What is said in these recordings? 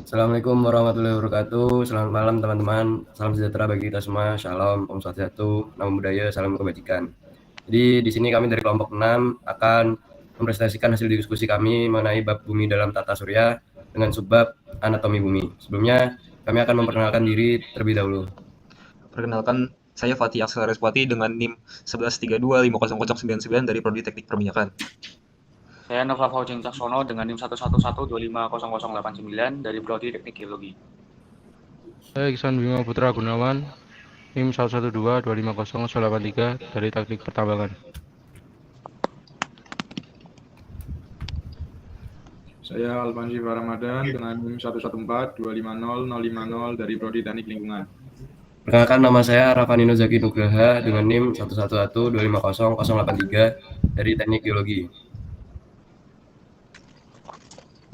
Assalamualaikum warahmatullahi wabarakatuh. Selamat malam teman-teman. Salam sejahtera bagi kita semua. Shalom, Om Swastiastu, Namo Buddhaya, salam kebajikan. Jadi di sini kami dari kelompok 6 akan mempresentasikan hasil diskusi kami mengenai bab bumi dalam tata surya dengan subbab anatomi bumi. Sebelumnya kami akan memperkenalkan diri terlebih dahulu. Perkenalkan, saya Fatih Aksel Respati dengan NIM 1132500099 dari Prodi Teknik Perminyakan. Saya Nova Faujeng Caksono dengan NIM 111250089 dari Prodi Teknik Geologi. Saya Iksan Bima Putra Gunawan, NIM 112250083 dari Teknik Pertambangan. Saya Alfansi Ramadan dengan NIM 114250050 dari Prodi Teknik Lingkungan. Perkenalkan, nama saya Rafanino Zaki Nugraha dengan NIM 111250083 dari Teknik Geologi.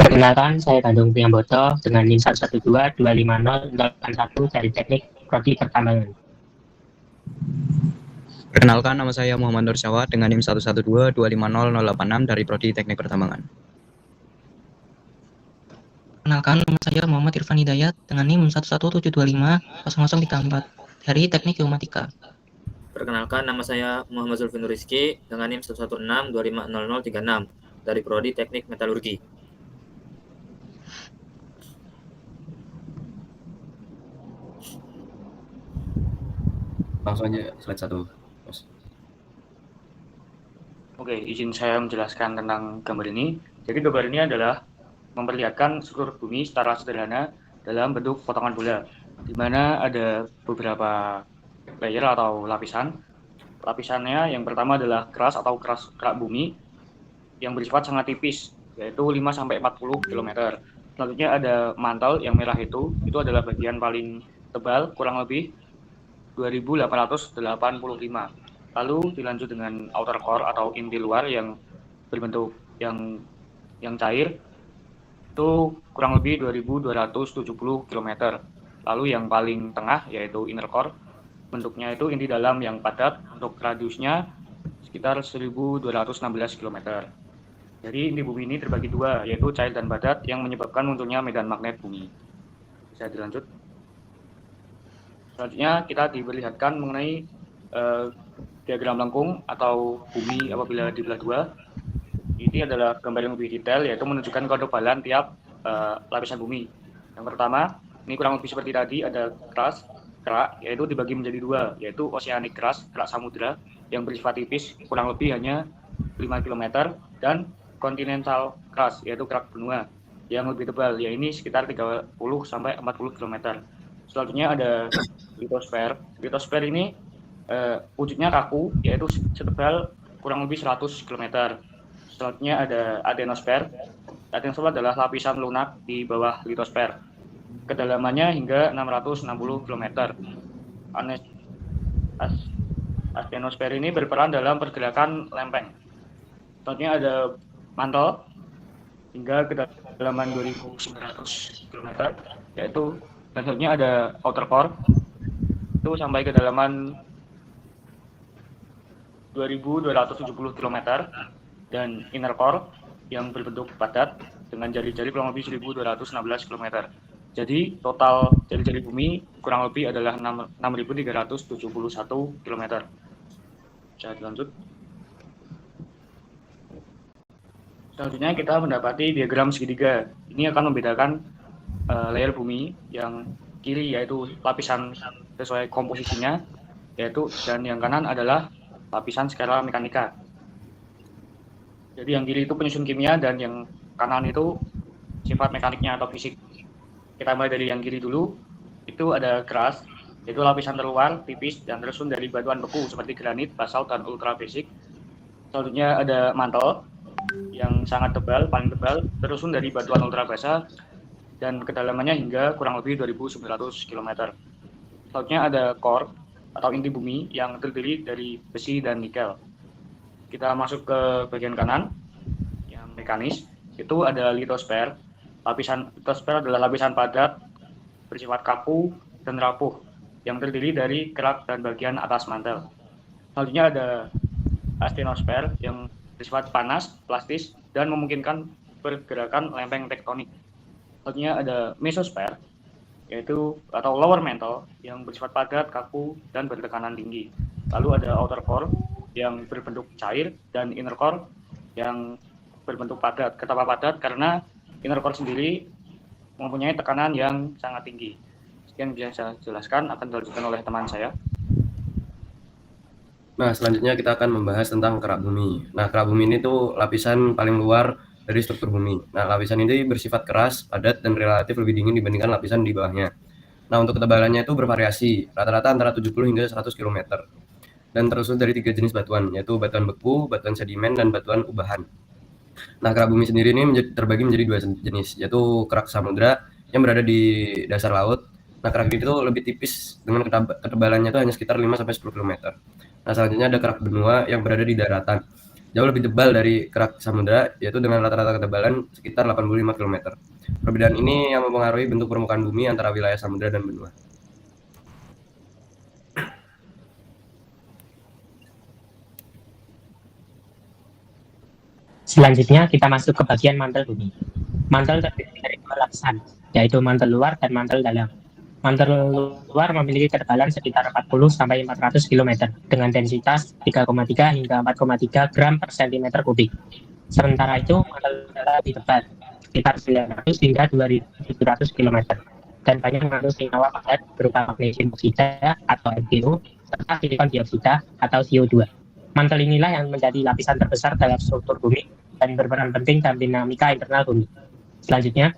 Perkenalkan, saya Gandung Priamboto dengan NIM 112250081 dari Teknik Prodi Pertambangan. Perkenalkan, nama saya Muhammad Nur Syawat dengan NIM 112250086 dari Prodi Teknik Pertambangan. Perkenalkan, nama saya Muhammad Irfan Hidayat dengan NIM 117250034 dari Teknik Geomatika. Perkenalkan, nama saya Muhammad Zulfin Rizky dengan NIM 116250036 dari Prodi Teknik Metalurgi. Langsung aja slide 1. Oke, izin saya menjelaskan tentang gambar ini. Jadi gambar ini adalah memperlihatkan struktur bumi secara sederhana dalam bentuk potongan bola, di mana ada beberapa layer atau lapisan. Lapisannya yang pertama adalah keras atau kerak bumi yang bersifat sangat tipis, yaitu 5-40 km. Selanjutnya ada mantel yang merah itu adalah bagian paling tebal, kurang lebih 2885. Lalu dilanjut dengan outer core atau inti luar yang berbentuk yang cair itu kurang lebih 2270 km. Lalu yang paling tengah yaitu inner core, bentuknya itu inti dalam yang padat, untuk radiusnya sekitar 1216 km. Jadi inti bumi ini terbagi dua, yaitu cair dan padat yang menyebabkan munculnya medan magnet bumi. Bisa dilanjut. Selanjutnya kita diperlihatkan mengenai diagram lengkung atau bumi apabila dibelah dua. Ini adalah gambar yang lebih detail, yaitu menunjukkan ketebalan tiap lapisan bumi. Yang pertama, ini kurang lebih seperti tadi, ada kerak, yaitu dibagi menjadi dua, yaitu oceanic keras, kerak samudra yang bersifat tipis, kurang lebih hanya 5 km, dan continental keras, yaitu kerak benua yang lebih tebal, yaitu sekitar 30-40 km. Selanjutnya ada litosfer. Litosfer ini wujudnya kaku, yaitu setebal kurang lebih 100 km. Selanjutnya ada adenosfer. Adenosfer adalah lapisan lunak di bawah litosfer. Kedalamannya hingga 660 km. Adenosfer ini berperan dalam pergerakan lempeng. Selanjutnya ada mantel hingga kedalaman 2900 km, yaitu selanjutnya ada outer core itu sampai kedalaman 2270 km, dan inner core yang berbentuk padat dengan jari-jari kurang lebih 1216 km. Jadi total jari-jari bumi kurang lebih adalah 6371 km. Bisa dilanjut. Selanjutnya kita mendapati diagram segitiga. Ini akan membedakan layer bumi yang kiri yaitu lapisan sesuai komposisinya, dan yang kanan adalah lapisan skala mekanika. Jadi yang kiri itu penyusun kimia dan yang kanan itu sifat mekaniknya atau fisik. Kita mulai dari yang kiri dulu. Itu ada keras, yaitu lapisan terluar tipis dan tersusun dari batuan beku seperti granit, basalt, dan ultra basic. Selanjutnya ada mantel yang sangat tebal, paling tebal, tersusun dari batuan ultra basa dan kedalamannya hingga kurang lebih 2900 km. Selanjutnya ada core atau inti bumi yang terdiri dari besi dan nikel. Kita masuk ke bagian kanan yang mekanis. Itu ada litosfer. Litosfer adalah lapisan padat bersifat kaku dan rapuh yang terdiri dari kerak dan bagian atas mantel. Selanjutnya ada astenosfer yang bersifat panas, plastis, dan memungkinkan pergerakan lempeng tektonik. Selanjutnya ada mesosfer, yaitu atau lower mantle yang bersifat padat, kaku, dan bertekanan tinggi. Lalu ada outer core yang berbentuk cair dan inner core yang berbentuk padat. Kenapa padat? Karena inner core sendiri mempunyai tekanan yang sangat tinggi. Sekian bisa saya jelaskan, akan dilanjutkan oleh teman saya. Nah, selanjutnya kita akan membahas tentang kerak bumi. Nah, kerak bumi ini tuh lapisan paling luar dari struktur bumi. Nah, lapisan ini bersifat keras, padat, dan relatif lebih dingin dibandingkan lapisan di bawahnya. Nah, untuk ketebalannya itu bervariasi, rata-rata antara 70 hingga 100 km. Dan tersusun dari 3 jenis batuan, yaitu batuan beku, batuan sedimen, dan batuan ubahan. Nah, kerak bumi sendiri ini terbagi menjadi 2 jenis, yaitu kerak samudra yang berada di dasar laut. Nah, kerak itu lebih tipis dengan ketebalannya itu hanya sekitar 5-10 km. Nah, selanjutnya ada kerak benua yang berada di daratan. Jauh lebih tebal dari kerak samudra, yaitu dengan rata-rata ketebalan sekitar 85 km. Perbedaan ini yang mempengaruhi bentuk permukaan bumi antara wilayah samudra dan benua. Selanjutnya kita masuk ke bagian mantel bumi. Mantel terdiri dari 2 lapisan, yaitu mantel luar dan mantel dalam. Mantel luar memiliki ketebalan sekitar 40-400 km dengan densitas 3,3 hingga 4,3 gram per cm kubik. Sementara itu, mantel dalam lebih tebal, sekitar 900 hingga 2700 km dan banyak mengandung senyawa padat berupa magnesium oksida atau MgO serta silikon dioksida atau CO2. Mantel inilah yang menjadi lapisan terbesar dalam struktur bumi dan berperan penting dalam dinamika internal bumi. Selanjutnya,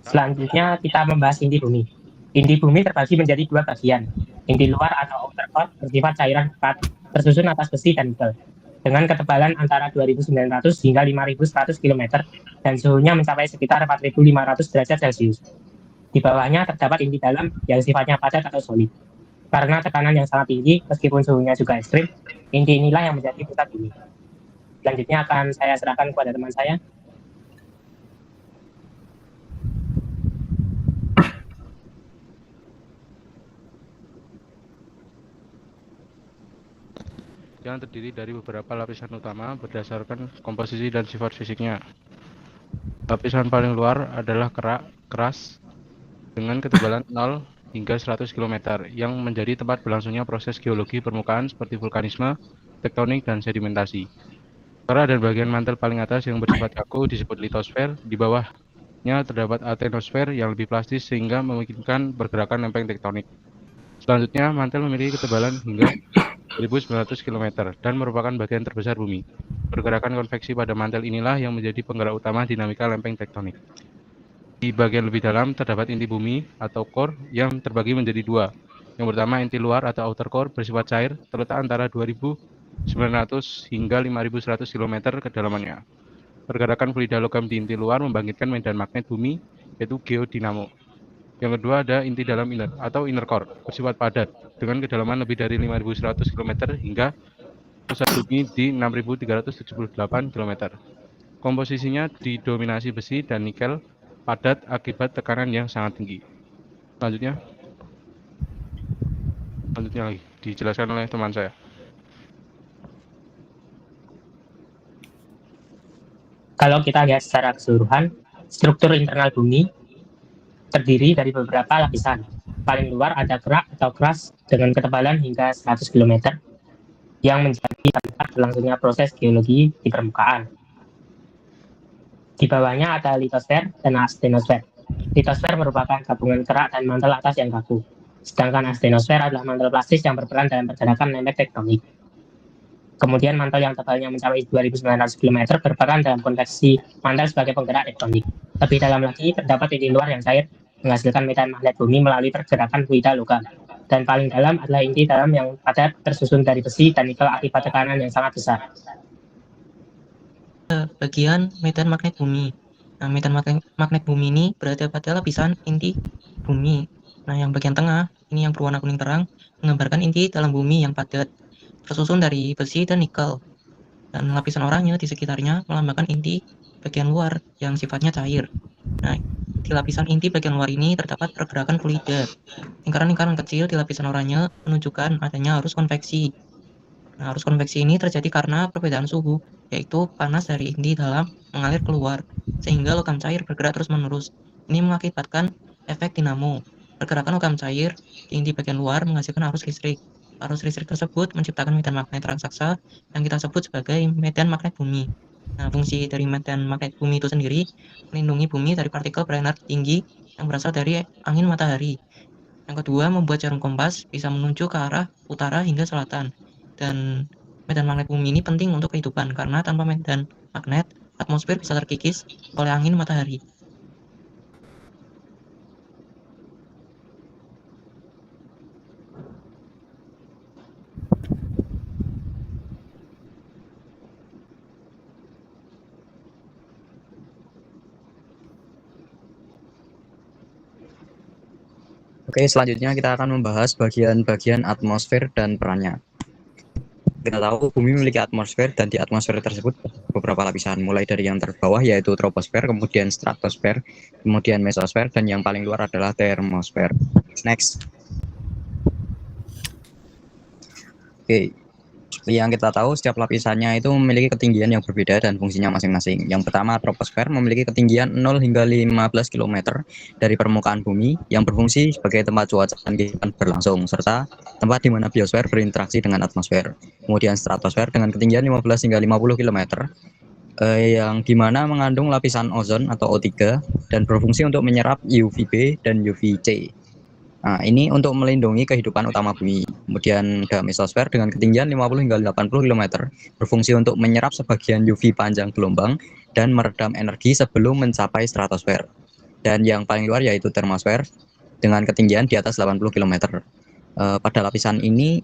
Selanjutnya kita membahas inti bumi. Inti bumi terbagi menjadi 2 bagian. Inti luar atau outer core bersifat cairan pekat, tersusun atas besi dan nikel, dengan ketebalan antara 2.900 hingga 5.100 km dan suhunya mencapai sekitar 4.500 derajat Celcius. Di bawahnya terdapat inti dalam yang sifatnya padat atau solid. Karena tekanan yang sangat tinggi, meskipun suhunya juga ekstrim, inti inilah yang menjadi pusat bumi. Selanjutnya akan saya serahkan kepada teman saya. Yang terdiri dari beberapa lapisan utama berdasarkan komposisi dan sifat fisiknya. Lapisan paling luar adalah kerak keras dengan ketebalan 0 hingga 100 km yang menjadi tempat berlangsungnya proses geologi permukaan seperti vulkanisme, tektonik, dan sedimentasi. Kerak dan bagian mantel paling atas yang bersifat kaku disebut litosfer. Di bawahnya terdapat atenosfer yang lebih plastis sehingga memungkinkan pergerakan lempeng tektonik. Selanjutnya, mantel memiliki ketebalan hingga 1.900 km dan merupakan bagian terbesar bumi. Pergerakan konveksi pada mantel inilah yang menjadi penggerak utama dinamika lempeng tektonik. Di bagian lebih dalam terdapat inti bumi atau core yang terbagi menjadi 2. Yang pertama, inti luar atau outer core bersifat cair, terletak antara 2.900 hingga 5.100 km kedalamannya. Pergerakan fluida logam di inti luar membangkitkan medan magnet bumi, yaitu geodinamo. Yang kedua ada inti dalam inner atau inner core, bersifat padat, dengan kedalaman lebih dari 5.100 km hingga pusat bumi di 6.378 km. Komposisinya didominasi besi dan nikel, padat akibat tekanan yang sangat tinggi. Selanjutnya lagi dijelaskan oleh teman saya. Kalau kita lihat secara keseluruhan, struktur internal bumi terdiri dari beberapa lapisan. Paling luar ada kerak atau keras dengan ketebalan hingga 100 km yang menjadi tempat berlangsungnya proses geologi di permukaan. Di bawahnya ada litosfer dan astenosfer. Litosfer merupakan gabungan kerak dan mantel atas yang kaku, sedangkan astenosfer adalah mantel plastis yang berperan dalam pergerakan lempeng tektonik. Kemudian mantel yang tebalnya mencapai 2.900 km berperan dalam konveksi mantel sebagai penggerak tektonik. Lebih dalam lagi terdapat inti luar yang cair menghasilkan medan magnet bumi melalui pergerakan fluida logam. Dan paling dalam adalah inti dalam yang padat tersusun dari besi dan nikel akibat tekanan yang sangat besar. Bagian medan magnet bumi. Nah, medan magnet bumi ini berada pada lapisan inti bumi. Nah, yang bagian tengah, ini yang berwarna kuning terang, menggambarkan inti dalam bumi yang padat, tersusun dari besi dan nikel. Dan lapisan oranye di sekitarnya melambangkan inti bagian luar yang sifatnya cair. Nah, di lapisan inti bagian luar ini terdapat pergerakan fluida. Lingkaran-lingkaran kecil di lapisan oranye menunjukkan adanya arus konveksi. Nah, arus konveksi ini terjadi karena perbedaan suhu, yaitu panas dari inti dalam mengalir keluar, sehingga logam cair bergerak terus-menerus. Ini mengakibatkan efek dinamo. Pergerakan logam cair di inti bagian luar menghasilkan arus listrik. Arus listrik tersebut menciptakan medan magnet raksasa yang kita sebut sebagai medan magnet bumi. Nah, fungsi dari medan magnet bumi itu sendiri melindungi bumi dari partikel berenergi tinggi yang berasal dari angin matahari. Yang kedua, membuat jarum kompas bisa menuju ke arah utara hingga selatan. Dan medan magnet bumi ini penting untuk kehidupan karena tanpa medan magnet, atmosfer bisa terkikis oleh angin matahari. Oke, selanjutnya kita akan membahas bagian-bagian atmosfer dan perannya. Kita tahu bumi memiliki atmosfer dan di atmosfer tersebut beberapa lapisan, mulai dari yang terbawah yaitu troposfer, kemudian stratosfer, kemudian mesosfer, dan yang paling luar adalah termosfer. Next. Oke, seperti yang kita tahu setiap lapisannya itu memiliki ketinggian yang berbeda dan fungsinya masing-masing. Yang pertama, troposfer memiliki ketinggian 0 hingga 15 km dari permukaan bumi yang berfungsi sebagai tempat cuaca dan kehidupan berlangsung, serta tempat di mana biosfer berinteraksi dengan atmosfer. Kemudian stratosfer dengan ketinggian 15 hingga 50 km yang dimana mengandung lapisan ozon atau O3 dan berfungsi untuk menyerap UVB dan UVC. Nah, ini untuk melindungi kehidupan utama bumi. Kemudian ada mesosfer dengan ketinggian 50 hingga 80 km, berfungsi untuk menyerap sebagian UV panjang gelombang dan meredam energi sebelum mencapai stratosfer. Dan yang paling luar yaitu termosfer dengan ketinggian di atas 80 km. Pada lapisan ini,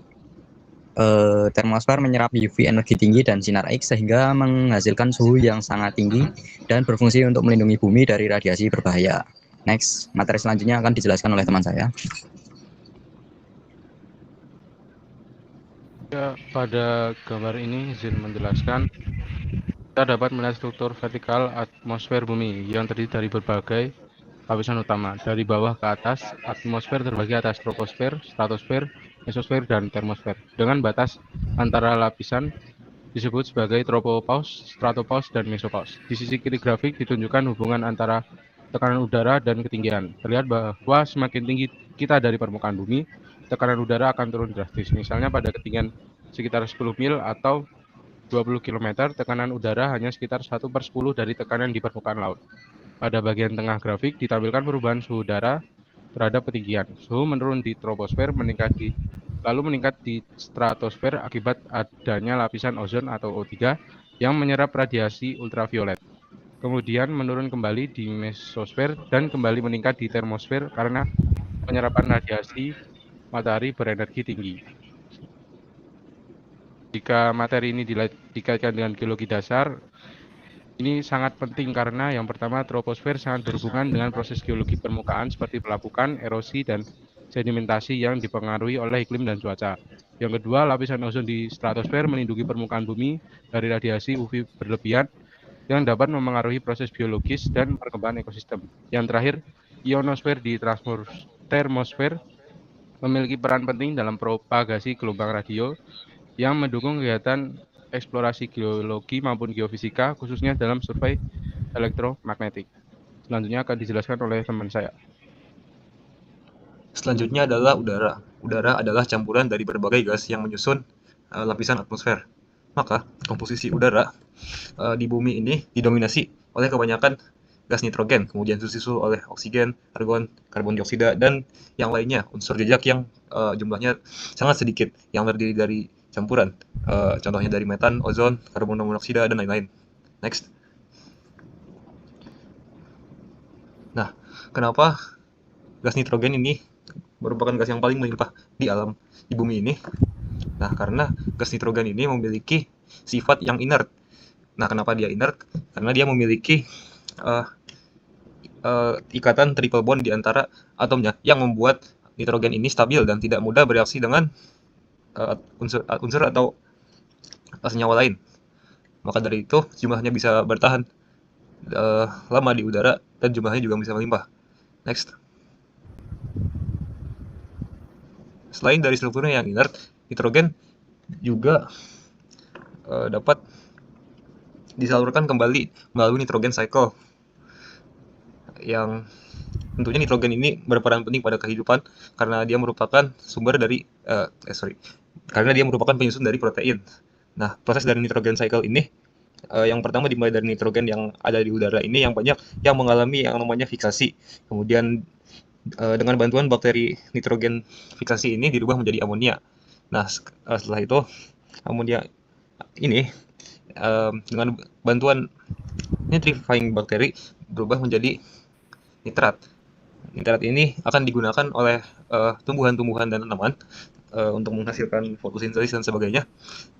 termosfer menyerap UV energi tinggi dan sinar X sehingga menghasilkan suhu yang sangat tinggi dan berfungsi untuk melindungi bumi dari radiasi berbahaya. Next, materi selanjutnya akan dijelaskan oleh teman saya. Ya, pada gambar ini izin menjelaskan, kita dapat melihat struktur vertikal atmosfer bumi yang terdiri dari berbagai lapisan utama. Dari bawah ke atas, atmosfer terbagi atas troposfer, stratosfer, mesosfer, dan termosfer. Dengan batas antara lapisan disebut sebagai tropopause, stratopause, dan mesopause. Di sisi kiri grafik ditunjukkan hubungan antara tekanan udara dan ketinggian. Terlihat bahwa semakin tinggi kita dari permukaan bumi, tekanan udara akan turun drastis. Misalnya pada ketinggian sekitar 10 mil atau 20 km, tekanan udara hanya sekitar 1/10 dari tekanan di permukaan laut. Pada bagian tengah grafik ditampilkan perubahan suhu udara terhadap ketinggian. Suhu menurun di troposfer, lalu meningkat di stratosfer akibat adanya lapisan ozon atau O3 yang menyerap radiasi ultraviolet. Kemudian menurun kembali di mesosfer dan kembali meningkat di termosfer karena penyerapan radiasi matahari berenergi tinggi. Jika materi ini dikaitkan dengan geologi dasar, ini sangat penting karena yang pertama troposfer sangat berhubungan dengan proses geologi permukaan seperti pelapukan, erosi, dan sedimentasi yang dipengaruhi oleh iklim dan cuaca. Yang kedua, lapisan ozon di stratosfer melindungi permukaan bumi dari radiasi UV berlebihan yang dapat memengaruhi proses biologis dan perkembangan ekosistem. Yang terakhir, ionosfer di termosfer memiliki peran penting dalam propagasi gelombang radio yang mendukung kegiatan eksplorasi geologi maupun geofisika, khususnya dalam survei elektromagnetik. Selanjutnya akan dijelaskan oleh teman saya. Selanjutnya adalah udara. Udara adalah campuran dari berbagai gas yang menyusun lapisan atmosfer. Maka komposisi udara di bumi ini didominasi oleh kebanyakan gas nitrogen, kemudian disusul oleh oksigen, argon, karbon dioksida, dan yang lainnya, unsur jejak yang jumlahnya sangat sedikit, yang terdiri dari campuran, contohnya dari metan, ozon, karbon monoksida, dan lain-lain. Next. Nah, kenapa gas nitrogen ini merupakan gas yang paling melimpah di alam di bumi ini. Nah, karena gas nitrogen ini memiliki sifat yang inert. Nah, kenapa dia inert? Karena dia memiliki ikatan triple bond di antara atomnya yang membuat nitrogen ini stabil dan tidak mudah bereaksi dengan unsur atau senyawa lain. Maka dari itu jumlahnya bisa bertahan lama di udara dan jumlahnya juga bisa melimpah. Next. Selain dari strukturnya yang inert, nitrogen juga dapat disalurkan kembali melalui nitrogen cycle, yang tentunya nitrogen ini berperan penting pada kehidupan karena dia merupakan karena dia merupakan penyusun dari protein. Nah, proses dari nitrogen cycle ini yang pertama dimulai dari nitrogen yang ada di udara ini yang banyak yang mengalami yang namanya fiksasi. Kemudian dengan bantuan bakteri nitrogen fiksasi ini dirubah menjadi amonia. Nah, setelah itu amonia ini dengan bantuan nitrifying bakteri berubah menjadi nitrat. Nitrat ini akan digunakan oleh tumbuhan-tumbuhan dan tanaman untuk menghasilkan fotosintesis dan sebagainya.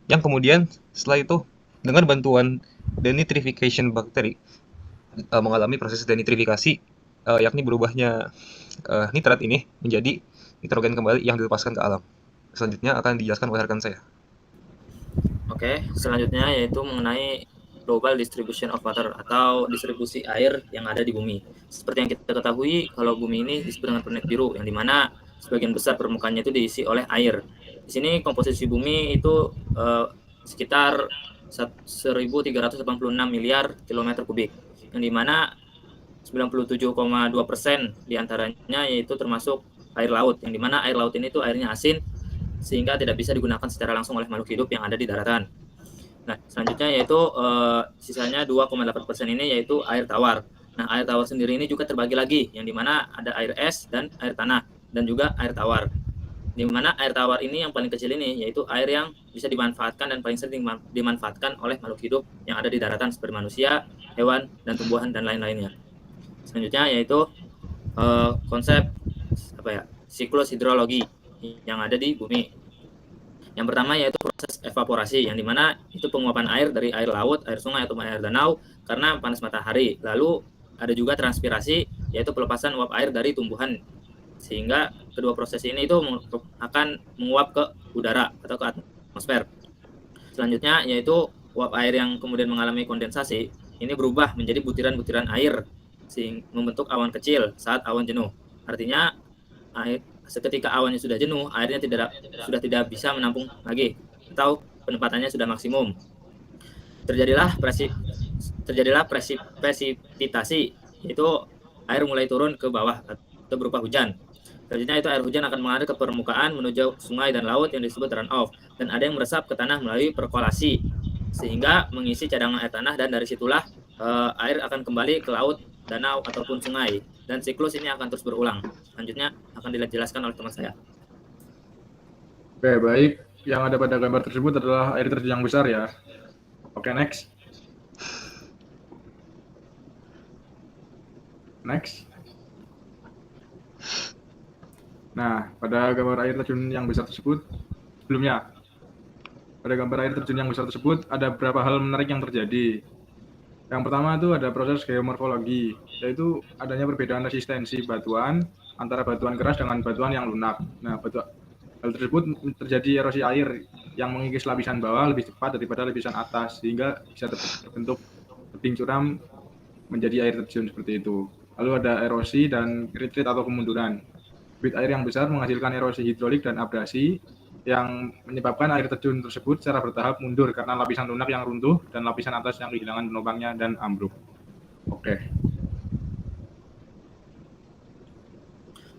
Yang kemudian setelah itu dengan bantuan denitrification bakteri mengalami proses denitrifikasi, yakni berubahnya nitrat ini menjadi nitrogen kembali yang dilepaskan ke alam. Selanjutnya akan dijelaskan oleh rekan saya. Oke, selanjutnya yaitu mengenai global distribution of water atau distribusi air yang ada di bumi. Seperti yang kita ketahui, kalau bumi ini disebut dengan planet biru, yang dimana sebagian besar permukaannya itu diisi oleh air. Di sini komposisi bumi itu sekitar 1.386 miliar kilometer kubik, yang dimana 97,2% diantaranya yaitu termasuk air laut, yang dimana air laut ini tuh airnya asin sehingga tidak bisa digunakan secara langsung oleh makhluk hidup yang ada di daratan. Nah, selanjutnya yaitu sisanya 2,8% ini yaitu air tawar. Nah, air tawar sendiri ini juga terbagi lagi, yang dimana ada air es dan air tanah, dan juga air tawar. Di mana air tawar ini yang paling kecil ini yaitu air yang bisa dimanfaatkan dan paling sering dimanfaatkan oleh makhluk hidup yang ada di daratan seperti manusia, hewan, dan tumbuhan, dan lain-lainnya. Selanjutnya yaitu konsep siklus hidrologi yang ada di bumi. Yang pertama yaitu proses evaporasi, yang dimana itu penguapan air dari air laut, air sungai, atau air danau karena panas matahari. Lalu ada juga transpirasi, yaitu pelepasan uap air dari tumbuhan, sehingga kedua proses ini itu akan menguap ke udara atau ke atmosfer. Selanjutnya yaitu uap air yang kemudian mengalami kondensasi, ini berubah menjadi butiran-butiran air sehingga membentuk awan kecil saat awan jenuh. Artinya seketika awannya sudah jenuh, airnya sudah tidak bisa menampung lagi atau penempatannya sudah maksimum. Terjadilah presipitasi, yaitu air mulai turun ke bawah atau berupa hujan. Selanjutnya itu air hujan akan mengalir ke permukaan menuju sungai dan laut yang disebut runoff, dan ada yang meresap ke tanah melalui perkolasi sehingga mengisi cadangan air tanah, dan dari situlah air akan kembali ke laut, danau, ataupun sungai, dan siklus ini akan terus berulang. Selanjutnya akan dijelaskan oleh teman saya. Oke, baik. Yang ada pada gambar tersebut adalah air terjun yang besar ya. Oke, next. Next. Nah, pada gambar air terjun yang besar tersebut, sebelumnya, pada gambar air terjun yang besar tersebut, ada beberapa hal menarik yang terjadi. Yang pertama itu ada proses geomorfologi, yaitu adanya perbedaan resistensi batuan antara batuan keras dengan batuan yang lunak. Nah, hal tersebut terjadi erosi air yang mengikis lapisan bawah lebih cepat daripada lapisan atas, sehingga bisa terbentuk tebing curam menjadi air terjun seperti itu. Lalu ada erosi dan retreat atau kemunduran. Debit air yang besar menghasilkan erosi hidrolik dan abrasi yang menyebabkan air terjun tersebut secara bertahap mundur karena lapisan lunak yang runtuh dan lapisan atas yang kehilangan penopangnya dan ambruk.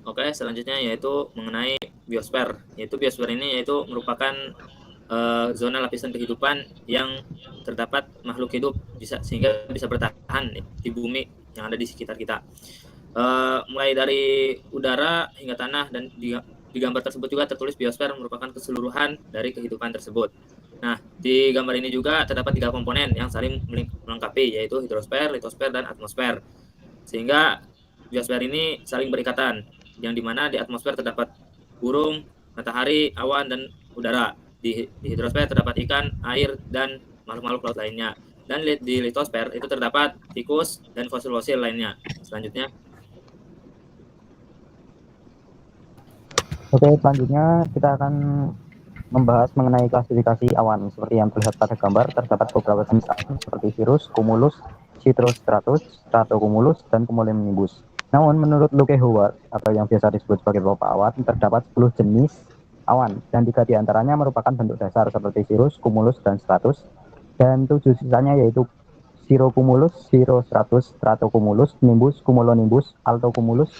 Oke, selanjutnya yaitu mengenai biosfer. Yaitu biosfer ini yaitu merupakan zona lapisan kehidupan yang terdapat makhluk hidup sehingga bisa bertahan di bumi yang ada di sekitar kita. Mulai dari udara hingga tanah, dan di gambar tersebut juga tertulis biosfer merupakan keseluruhan dari kehidupan tersebut. Nah, di gambar ini juga terdapat 3 komponen yang saling melengkapi, yaitu hidrosfer, litosfer, dan atmosfer. Sehingga biosfer ini saling berikatan. yang dimana di atmosfer terdapat burung, matahari, awan, dan udara. Di hidrosfer terdapat ikan, air, dan makhluk-makhluk laut lainnya. Dan di litosfer itu terdapat tikus dan fosil-fosil lainnya. Selanjutnya, Oke, selanjutnya kita akan membahas mengenai klasifikasi awan. Seperti yang terlihat pada gambar, terdapat beberapa jenis awan seperti cirrus, cumulus, cirrostratus, stratocumulus, dan cumulonimbus. Namun, menurut Luke Howard, atau yang biasa disebut sebagai bapak awan, terdapat 10 jenis awan, dan 3 diantaranya merupakan bentuk dasar seperti cirrus, cumulus, dan stratus, dan 7 sisanya yaitu cirrocumulus, cirrostratus, stratocumulus, nimbus, cumulonimbus, altocumulus,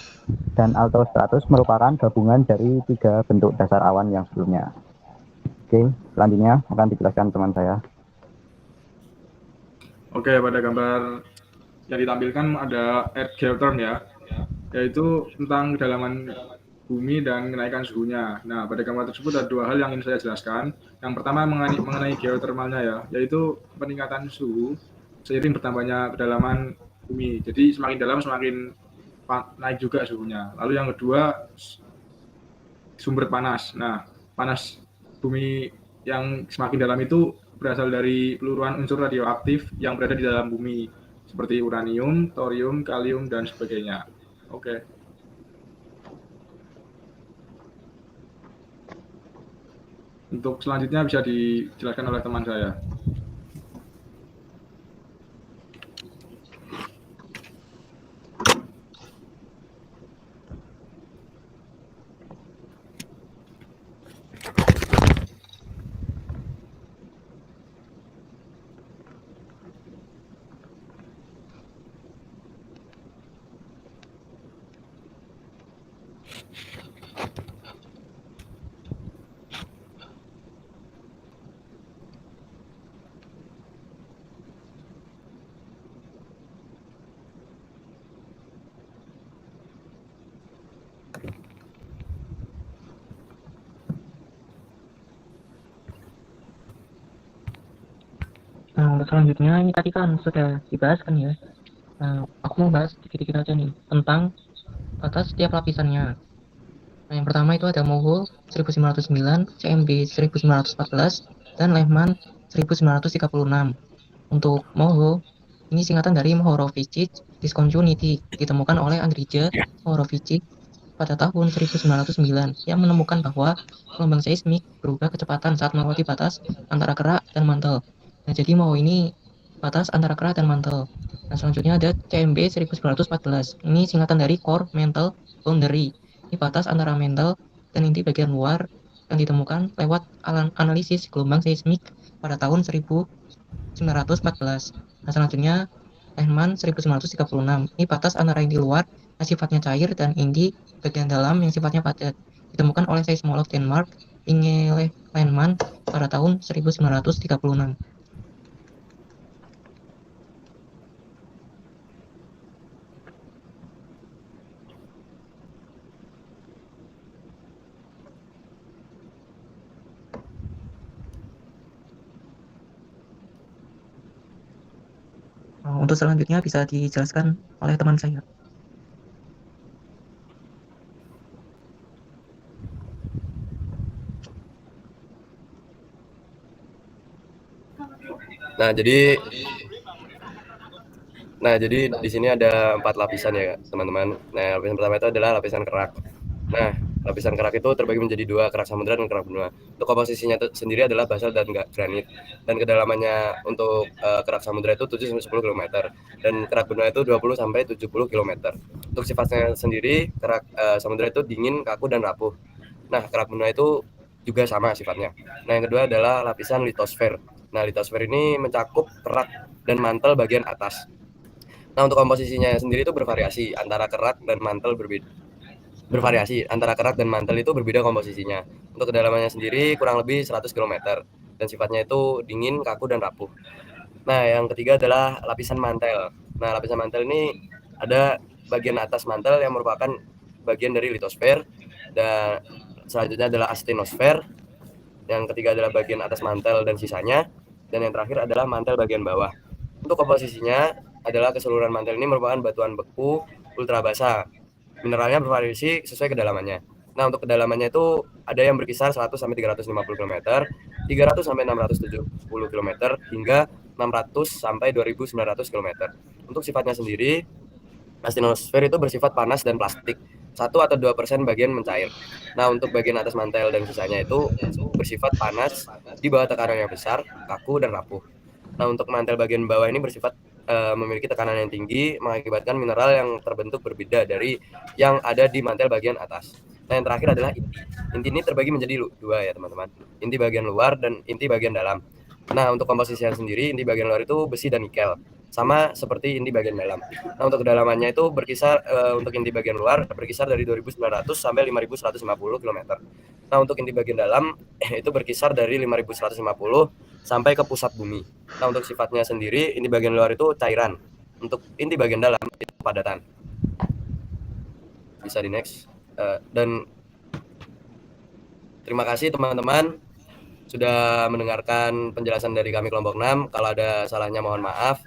dan altostratus merupakan gabungan dari 3 bentuk dasar awan yang sebelumnya. Oke, selanjutnya akan dijelaskan teman saya. Oke, pada gambar yang ditampilkan ada Earth geotherm ya, yaitu tentang kedalaman bumi dan kenaikan suhunya. Nah, pada gambar tersebut ada 2 hal yang ingin saya jelaskan. Yang pertama mengenai geothermalnya ya, yaitu peningkatan suhu seiring bertambahnya kedalaman bumi. Jadi semakin dalam semakin naik juga suhunya. Lalu yang kedua sumber panas. Nah, panas bumi yang semakin dalam itu berasal dari peluruhan unsur radioaktif yang berada di dalam bumi seperti uranium, thorium, kalium, dan sebagainya. Oke. Untuk selanjutnya bisa dijelaskan oleh teman saya. Nah, untuk selanjutnya ini tadi kan sudah dibahas kan ya. Nah, aku mau bahas dikit-dikit aja nih tentang batas setiap lapisannya. Nah, yang pertama itu ada Moho 1909, CMB 1914, dan Lehman 1936. Untuk Moho, ini singkatan dari Mohorovičić discontinuity, ditemukan oleh Andrija Mohorovičić pada tahun 1909, yang menemukan bahwa gelombang seismik berubah kecepatan saat melewati batas antara kerak dan mantel. Nah, jadi Moho ini batas antara kerak dan mantel. Nah, selanjutnya ada CMB 1914. Ini singkatan dari Core Mantle Boundary. Ini batas antara mantel dan inti bagian luar yang ditemukan lewat analisis gelombang seismik pada tahun 1914. Nah, selanjutnya Lehman 1936. Ini batas antara inti luar yang sifatnya cair dan inti bagian dalam yang sifatnya padat. Ditemukan oleh seismolog Denmark Inge Lehman pada tahun 1936. Untuk selanjutnya bisa dijelaskan oleh teman saya. Nah, jadi di sini ada 4 lapisan ya, teman-teman. Nah, lapisan pertama itu adalah lapisan kerak. Nah, lapisan kerak itu terbagi menjadi 2, kerak samudra dan kerak benua. Untuk komposisinya sendiri adalah basalt dan granit. Dan kedalamannya untuk kerak samudra itu 7-10 km dan kerak benua itu 20-70 km. Untuk sifatnya sendiri, kerak samudra itu dingin, kaku, dan rapuh. Nah, kerak benua itu juga sama sifatnya. Nah, yang kedua adalah lapisan litosfer. Nah, litosfer ini mencakup kerak dan mantel bagian atas. Nah, untuk komposisinya sendiri itu bervariasi antara kerak dan mantel itu berbeda komposisinya. Untuk kedalamannya sendiri kurang lebih 100 km dan sifatnya itu dingin, kaku, dan rapuh. Nah, yang ketiga adalah lapisan mantel. Nah, lapisan mantel ini ada bagian atas mantel yang merupakan bagian dari litosfer, dan selanjutnya adalah astenosfer. Yang ketiga adalah bagian atas mantel dan sisanya, dan yang terakhir adalah mantel bagian bawah. Untuk komposisinya adalah keseluruhan mantel ini merupakan batuan beku ultra basa Mineralnya bervariasi sesuai kedalamannya. Nah, untuk kedalamannya itu ada yang berkisar 100 sampai 350 km, 300 sampai 670 km, hingga 600 sampai 2900 km. Untuk sifatnya sendiri, astenosfer itu bersifat panas dan plastik. 1 atau 2% bagian mencair. Nah, untuk bagian atas mantel dan sisanya itu bersifat panas di bawah tekanan yang besar, kaku, dan rapuh. Nah, untuk mantel bagian bawah ini bersifat memiliki tekanan yang tinggi, mengakibatkan mineral yang terbentuk berbeda dari yang ada di mantel bagian atas. Nah, yang terakhir adalah inti. Inti ini terbagi menjadi dua ya teman-teman. Inti bagian luar dan inti bagian dalam. Nah, untuk komposisinya sendiri, inti bagian luar itu besi dan nikel, sama seperti inti bagian dalam. Nah, untuk kedalamannya itu berkisar untuk inti bagian luar berkisar dari 2.900 sampai 5.150 km. Nah, untuk inti bagian dalam itu berkisar dari 5.150 sampai ke pusat bumi. Nah, untuk sifatnya sendiri, inti bagian luar itu cairan. Untuk inti bagian dalam itu padatan. Bisa di next. Dan terima kasih teman-teman sudah mendengarkan penjelasan dari kami kelompok 6. Kalau ada salahnya mohon maaf.